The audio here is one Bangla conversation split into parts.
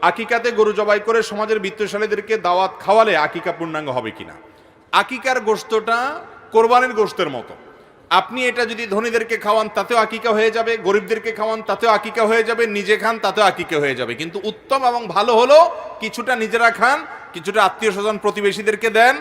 আকিকাতে গরু জবাই করে সমাজের বিত্তশালীদেরকে দাওয়াত খাওয়ালে আকিকা পূর্ণাঙ্গ হবে কিনা? আকিকার গোশতটা কোরবানির গোশতের মতো। আপনি এটা যদি ধনীদেরকে খাওয়ান তাতেও আকিকা হয়ে যাবে, গরিবদেরকে খাওয়ান তাতেও আকিকা হয়ে যাবে, নিজে খান তাতেও আকিকা হয়ে যাবে। কিন্তু উত্তম এবং ভালো হলো কিছুটা নিজেরা খান, কিছুটা আত্মীয় স্বজন প্রতিবেশীদেরকে দেন,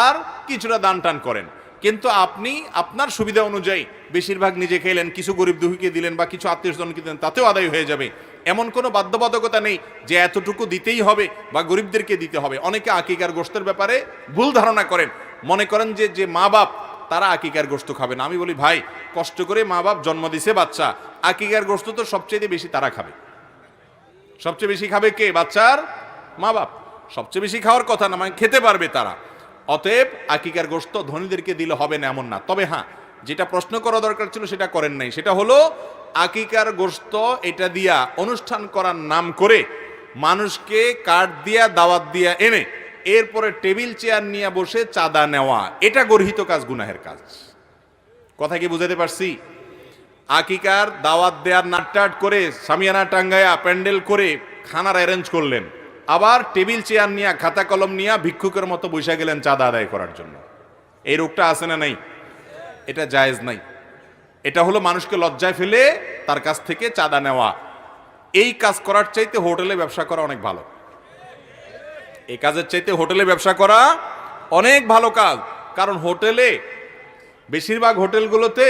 আর কিছুটা দান টান করেন। কিন্তু আপনি আপনার সুবিধা অনুযায়ী বেশিরভাগ নিজে খেলেন, কিছু গরিব দুঃখীকে দিলেন বা কিছু আত্মীয় স্বজনকে দিলেন, তাতেও আদায় হয়ে যাবে। এমন কোনো বাধ্যবাধকতা নেই যে এতটুকু দিতেই হবে বা গরিবদেরকে দিতে হবে। অনেকে আকিকার গোশতের ব্যাপারে ভুল ধারণা করেন, মনে করেন যে মা বাপ তারা আকিকার গোশত খাবে না। আমি বলি ভাই, কষ্ট করে মা বাপ জন্ম দিছে বাচ্চা, আকিকার গোশত তো সবচেয়ে বেশি তারা খাবে। সবচেয়ে বেশি খাবে কে? বাচ্চার মা বাপ। সবচেয়ে বেশি খাওয়ার কথা না, মানে খেতে পারবে তারা। অতএব আকিকার গোশত ধনীদেরকে দিলে হবে না এমন না। তবে হ্যাঁ, যেটা প্রশ্ন করা দরকার ছিল সেটা করেন নাই, সেটা হলো আকিকার গোশত এটা দিয়া অনুষ্ঠান করার নাম করে মানুষকে কার্ড দিয়া দাওয়াত দিয়া এনে এরপরে টেবিল চেয়ার নিয়ে বসে চাঁদা নেওয়া, এটা গর্হিত কাজ, গুনাহের কাজ। কথা কি বুঝাতে পারছি? আকিকার দাওয়াত দেওয়ার নাটটাট করে সামিয়ানা টাঙ্গায়া প্যান্ডেল করে খানার অ্যারেঞ্জ করলেন, আবার টেবিল চেয়ার নিয়ে খাতা কলম নিয়ে ভিক্ষুকের মতো বসে গেলেন চাঁদা আদায় করার জন্য। এই রোগটা আছে না নাই? এটা জায়েজ নাই। এটা হলো মানুষকে লজ্জায় ফেলে তার কাছ থেকে চাঁদা নেওয়া। এই কাজ করার চাইতে হোটেলে ব্যবসা করা অনেক ভালো। এই কাজের চাইতে হোটেলে ব্যবসা করা অনেক ভালো কাজ। কারণ হোটেলে, বেশিরভাগ হোটেলগুলোতে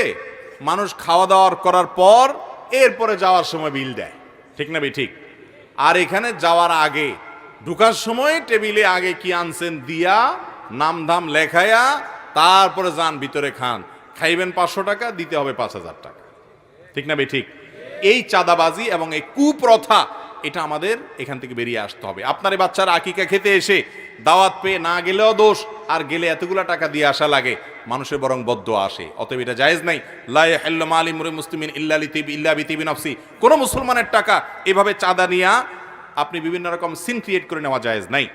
মানুষ খাওয়া দাওয়া করার পর এরপরে যাওয়ার সময় বিল দেয়, ঠিক না? ঠিক। আর এখানে যাওয়ার আগে ঢুকার সময় টেবিলে আগে কি আনছেন দিয়া নাম ধাম লেখায়া তারপরে যান ভিতরে খান। খাইবেন 500 টাকা, দিতে হবে 5000 টাকা, ঠিক না? ঠিক। এই চাঁদাবাজি এবং এই কুপ্রথা, এটা আমাদের এখান থেকে বেরিয়ে আসতে হবে। আপনার এই বাচ্চারা আকিকা খেতে এসে দাওয়াত পেয়ে না গেলেও দোষ, আর গেলে এতগুলা টাকা দিয়ে আসা লাগে, মানুষের বরং বদদোয়া আসে। অতএব এটা জায়েজ নাই। লা ইয়াহিল্লু মালি ইমরিন মুসলিমিন ইল্লা বিতিবি নাফসি। কোন মুসলমানের টাকা এভাবে চাঁদা নিয়া আপনি বিভিন্ন রকম সিন ক্রিয়েট করে নেওয়া জায়েজ নাই।